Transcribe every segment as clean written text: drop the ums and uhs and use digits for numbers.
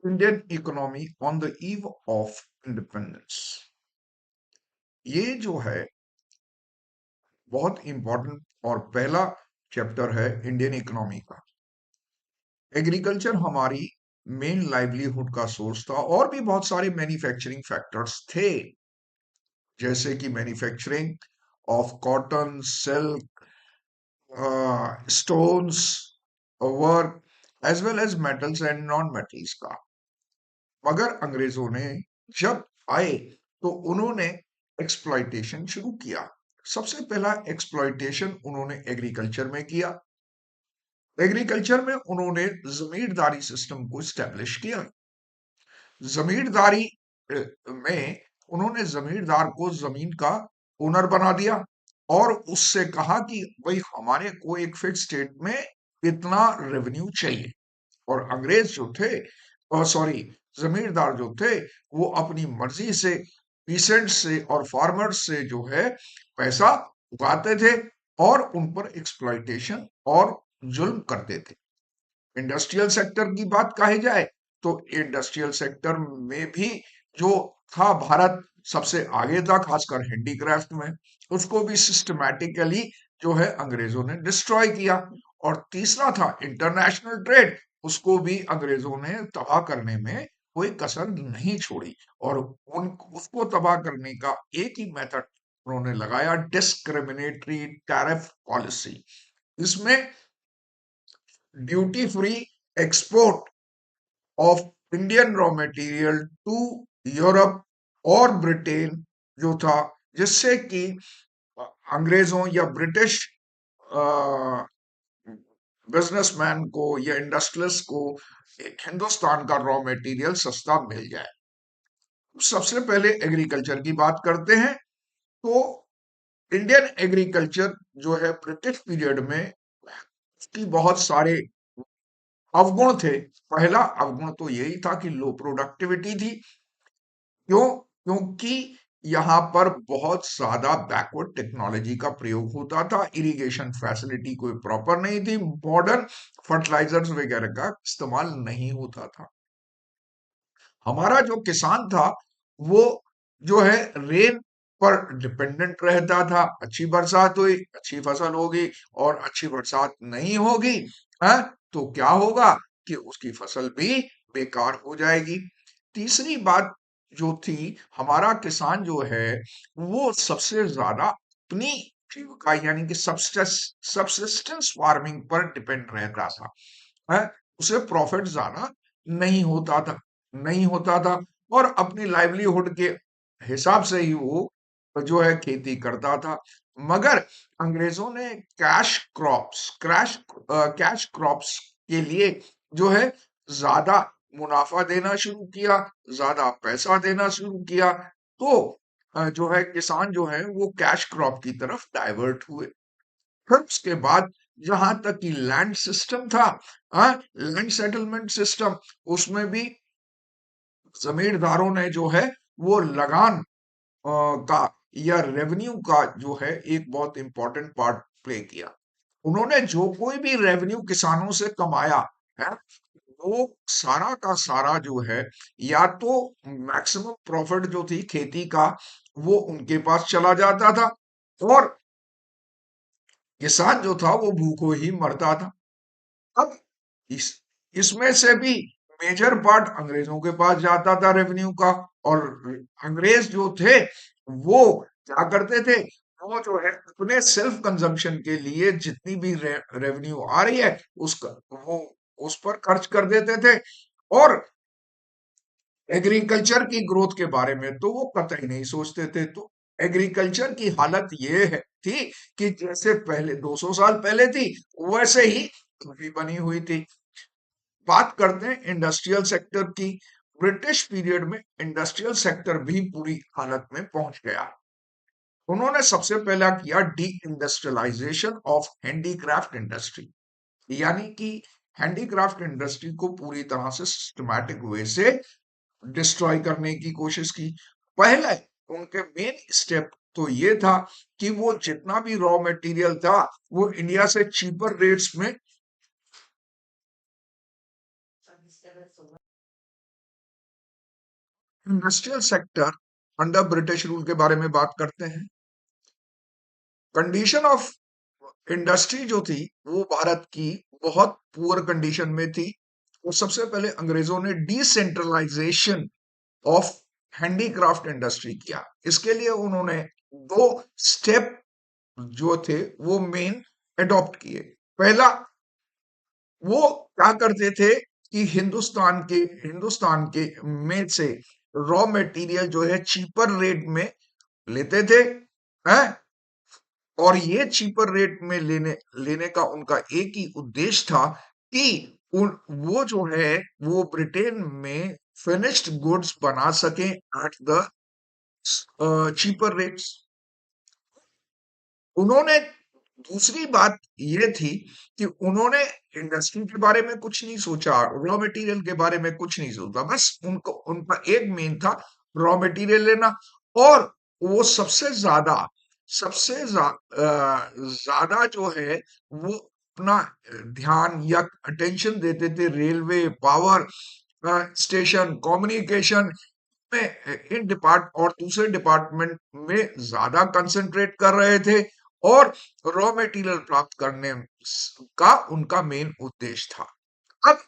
Indian economy on the eve of independence. ये जो है बहुत इंपॉर्टेंट और पहला चैप्टर है इंडियन इकोनॉमी का। एग्रीकल्चर हमारी मेन लाइवलीहुड का सोर्स था और भी बहुत सारे मैन्युफैक्चरिंग फैक्टर्स थे, जैसे कि manufacturing of cotton, silk, stones, work as well as metals and non metals का। मगर अंग्रेजों ने जब आए तो उन्होंने एक्सप्लॉइटेशन शुरू किया। सबसे पहला एक्सप्लॉइटेशन उन्होंने एग्रीकल्चर में किया। एग्रीकल्चर में उन्होंने जमींदारी सिस्टम को स्टैब्लिश किया। जमींदारी में उन्होंने जमींदार को जमीन का ओनर बना दिया और उससे कहा कि भाई हमारे को एक फिक्स स्टेट में इतना रेवेन्यू चाहिए। और अंग्रेज जो थे, सॉरी, जमींदार जो थे, वो अपनी मर्जी से पीसेंट्स से और फार्मर्स से जो है पैसा उगाते थे और उन पर एक्सप्लॉइटेशन और जुल्म करते थे। इंडस्ट्रियल सेक्टर की बात कही जाए तो इंडस्ट्रियल सेक्टर में भी जो था, भारत सबसे आगे था, खासकर हैंडीक्राफ्ट में। उसको भी सिस्टमैटिकली जो है अंग्रेजों ने डिस्ट्रॉय किया। और तीसरा था इंटरनेशनल ट्रेड, उसको भी अंग्रेजों ने तबाह करने में कोई कसर नहीं छोड़ी। और उन उसको तबाह करने का एक ही मेथड उन्होंने लगाया, डिस्क्रिमिनेटरी टैरिफ पॉलिसी। इसमें duty free export of Indian raw material to Europe और ब्रिटेन जो था, जिससे कि अंग्रेजों या ब्रिटिश बिजनेसमैन को या इंडस्ट्रियलिस्ट को एक हिंदुस्तान का रॉ मटेरियल सस्ता मिल जाए। सबसे पहले एग्रीकल्चर की बात करते हैं। तो इंडियन एग्रीकल्चर जो है ब्रिटिश पीरियड में, उसकी बहुत सारे अवगुण थे। पहला अवगुण तो यही था कि लो प्रोडक्टिविटी थी। क्यों? क्योंकि यहाँ पर बहुत ज्यादा बैकवर्ड टेक्नोलॉजी का प्रयोग होता था, इरिगेशन फैसिलिटी कोई प्रॉपर नहीं थी, मॉडर्न फर्टिलाइजर्स वगैरह का इस्तेमाल नहीं होता था। हमारा जो किसान था वो जो है रेन पर डिपेंडेंट रहता था। अच्छी बरसात हुई, अच्छी फसल होगी, और अच्छी बरसात नहीं होगी, है, तो क्या होगा कि उसकी फसल भी बेकार हो जाएगी। तीसरी बात जो थी, हमारा किसान जो है वो सबसे ज्यादा अपनी जीविका यानी कि सबसिस्टेंस फार्मिंग पर डिपेंड रहता था, है। उसे प्रॉफिट ज्यादा नहीं होता था नहीं होता था और अपनी लाइवलीहुड के हिसाब से ही वो जो है खेती करता था। मगर अंग्रेजों ने कैश क्रॉप्स के लिए जो है ज्यादा मुनाफा देना शुरू किया, ज्यादा पैसा देना शुरू किया। तो जो है किसान जो है वो कैश क्रॉप की तरफ डाइवर्ट हुए। फिर उसके बाद जहां तक कि लैंड सिस्टम था, लैंड सेटलमेंट सिस्टम, उसमें भी जमींदारों ने जो है वो लगान का या रेवेन्यू का जो है एक बहुत इंपॉर्टेंट पार्ट प्ले किया। उन्होंने जो कोई भी रेवेन्यू किसानों से कमाया है, वो सारा का सारा जो है, या तो मैक्सिमम प्रॉफिट जो थी खेती का वो उनके पास चला जाता था, और किसान जो था वो भूखों ही मरता था। अब इस इसमें से भी मेजर पार्ट अंग्रेजों के पास जाता था रेवेन्यू का। और अंग्रेज जो थे वो क्या करते थे, वो जो है अपने सेल्फ कंजम्पशन के लिए जितनी भी रेवेन्यू आ रही है उसका वो उस पर खर्च कर देते थे। और एग्रीकल्चर की ग्रोथ के बारे में तो वो कतई नहीं सोचते थे। तो एग्रीकल्चर की हालत ये है थी कि जैसे पहले 200 साल पहले थी वैसे ही अभी बनी हुई थी। बात करते हैं इंडस्ट्रियल सेक्टर की। ब्रिटिश पीरियड में इंडस्ट्रियल सेक्टर भी पूरी हालत में पहुंच गया। उन्होंने सबसे पहला किया deindustrialization of handicraft industry, यानी कि हैंडीक्राफ्ट इंडस्ट्री को पूरी तरह से सिस्टमैटिक वे से डिस्ट्रॉय करने की कोशिश की। पहले उनके मेन स्टेप तो ये था कि वो जितना भी रॉ मटेरियल था वो इंडिया से चीपर रेट्स में industrial sector under British rule के बारे में बात करते हैं। कंडीशन ऑफ इंडस्ट्री जो थी वो भारत की बहुत पुअर कंडीशन में थी। और सबसे पहले अंग्रेजों ने डिसेंट्रलाइजेशन ऑफ हैंडीक्राफ्ट इंडस्ट्री किया। इसके लिए उन्होंने दो स्टेप जो थे वो मेन अडॉप्ट किए। पहला, वो क्या करते थे कि हिंदुस्तान के में से रॉ मटेरियल जो है चीपर रेट में लेते थे, हैं? और ये चीपर रेट में लेने लेने का उनका एक ही उद्देश्य था कि वो जो है वो ब्रिटेन में फिनिश्ड गुड्स बना सकें एट द चीपर रेट्स। उन्होंने दूसरी बात ये थी कि उन्होंने इंडस्ट्री के बारे में कुछ नहीं सोचा, रॉ मटेरियल के बारे में कुछ नहीं सोचा, बस उनको उनका एक मेन था रॉ मटेरियल लेना। और वो सबसे ज्यादा जो है वो अपना ध्यान या अटेंशन देते थे रेलवे, पावर स्टेशन, कम्युनिकेशन में, इन डिपार्ट और दूसरे डिपार्टमेंट में ज्यादा कंसंट्रेट कर रहे थे। और रॉ मटेरियल प्राप्त करने का उनका मेन उद्देश्य था। अब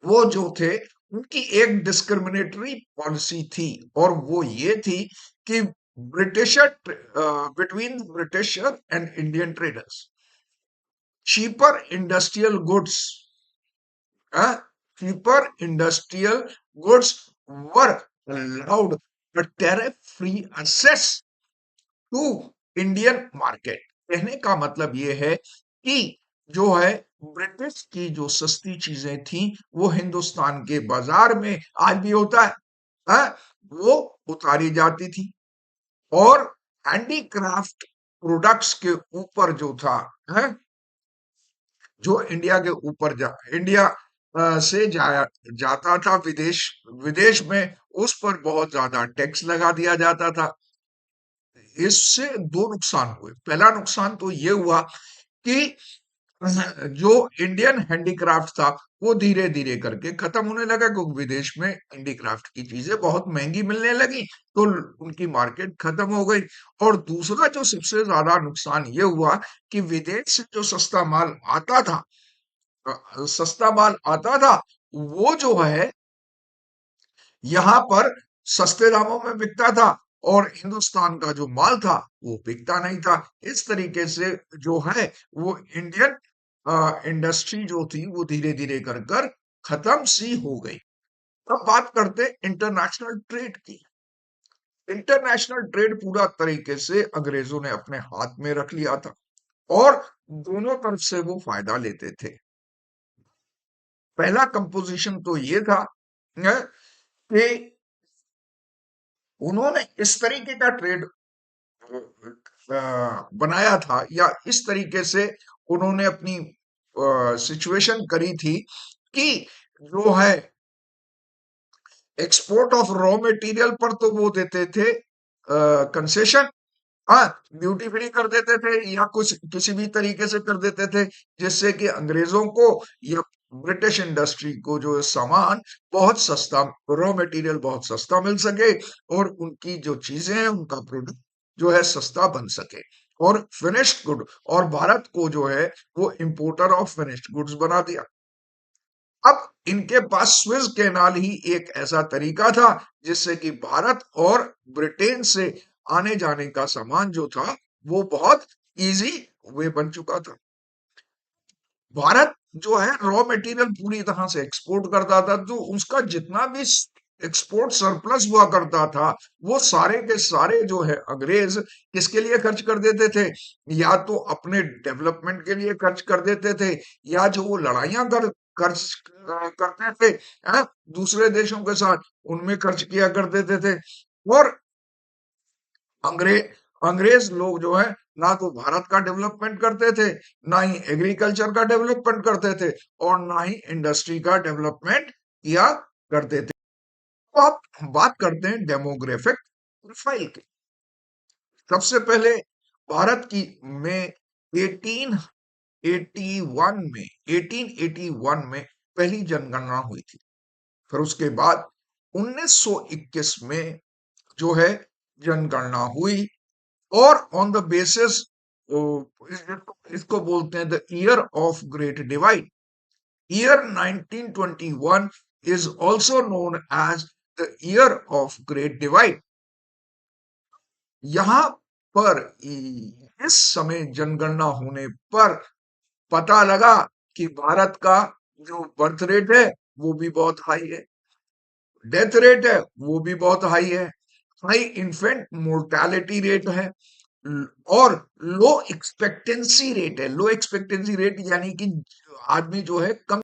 वो जो थे उनकी एक डिस्क्रिमिनेटरी पॉलिसी थी, और वो ये थी कि britisher between britisher and Indian traders cheaper industrial goods cheaper industrial goods were allowed a tariff-free access to Indian market। कहने का मतलब ये है कि जो है ब्रिटिश की जो सस्ती चीजें थी वो हिंदुस्तान के बाजार में आज भी होता है, वो उतारी जाती थी। और हैंडीक्राफ्ट प्रोडक्ट्स के ऊपर जो था, है, जो इंडिया के ऊपर इंडिया से जाता था विदेश विदेश में, उस पर बहुत ज्यादा टैक्स लगा दिया जाता था। इससे दो नुकसान हुए। पहला नुकसान तो ये हुआ कि जो इंडियन हैंडीक्राफ्ट था वो धीरे धीरे करके खत्म होने लगा, क्योंकि विदेश में हैंडीक्राफ्ट की चीजें बहुत महंगी मिलने लगी, तो उनकी मार्केट खत्म हो गई। और दूसरा जो सबसे ज्यादा नुकसान ये हुआ कि विदेश से जो सस्ता माल आता था वो जो है यहाँ पर सस्ते दामों में बिकता था, और हिंदुस्तान का जो माल था वो बिकता नहीं था। इस तरीके से जो है वो इंडियन इंडस्ट्री जो थी वो धीरे धीरे कर कर खत्म सी हो गई। अब बात करते इंटरनेशनल ट्रेड की। इंटरनेशनल ट्रेड पूरा तरीके से अंग्रेजों ने अपने हाथ में रख लिया था, और दोनों तरफ से वो फायदा लेते थे। पहला कंपोजिशन तो ये था कि उन्होंने इस तरीके का ट्रेड बनाया था, या इस तरीके से उन्होंने अपनी सिचुएशन करी थी कि जो है एक्सपोर्ट ऑफ रॉ मटेरियल पर तो वो देते थे कंसेशन, हाँ, ड्यूटी फ्री कर देते थे या कुछ किसी भी तरीके से कर देते थे, जिससे कि अंग्रेजों को या ब्रिटिश इंडस्ट्री को जो सामान बहुत सस्ता, रॉ मटेरियल बहुत सस्ता मिल सके, और उनकी जो चीजें हैं उनका प्रोडक्ट जो है सस्ता बन सके, और फिनिश्ड गुड, और भारत को जो है वो इंपोर्टर ऑफ फिनिश्ड गुड्स बना दिया। अब इनके पास स्विस कैनाल ही एक ऐसा तरीका था जिससे कि भारत और ब्रिटेन से आने जाने का सामान जो था वो बहुत इजी वे बन चुका था। भारत जो है रॉ मटेरियल पूरी तरह से एक्सपोर्ट करता था, तो उसका जितना भी एक्सपोर्ट सरप्लस हुआ करता था वो सारे के सारे जो है अंग्रेज किसके लिए खर्च कर देते थे, या तो अपने डेवलपमेंट के लिए खर्च कर देते थे, या जो वो लड़ाइयां खर्च करते थे, हैं, दूसरे देशों के साथ उनमें खर्च किया कर देते थे। और अंग्रेज अंग्रेज लोग जो है ना तो भारत का डेवलपमेंट करते थे, ना ही एग्रीकल्चर का डेवलपमेंट करते थे, और ना ही इंडस्ट्री का डेवलपमेंट किया करते थे। तो अब बात करते हैं डेमोग्राफिक प्रोफाइल की। सबसे पहले भारत की में 1881 में 1881 में पहली जनगणना हुई थी। फिर उसके बाद 1921 में जो है जनगणना हुई और ऑन द बेसिस इसको बोलते हैं the year of great divide. Year 1921 is also known as the year of great divide। यहां पर इस समय जनगणना होने पर पता लगा कि भारत का जो बर्थ रेट है वो भी बहुत हाई है, डेथ रेट है वो भी बहुत हाई है, हाई इन्फेंट मोर्टेलिटी रेट है और लो एक्सपेक्टेंसी रेट है। लो एक्सपेक्टेंसी रेट यानी कि आदमी जो है कम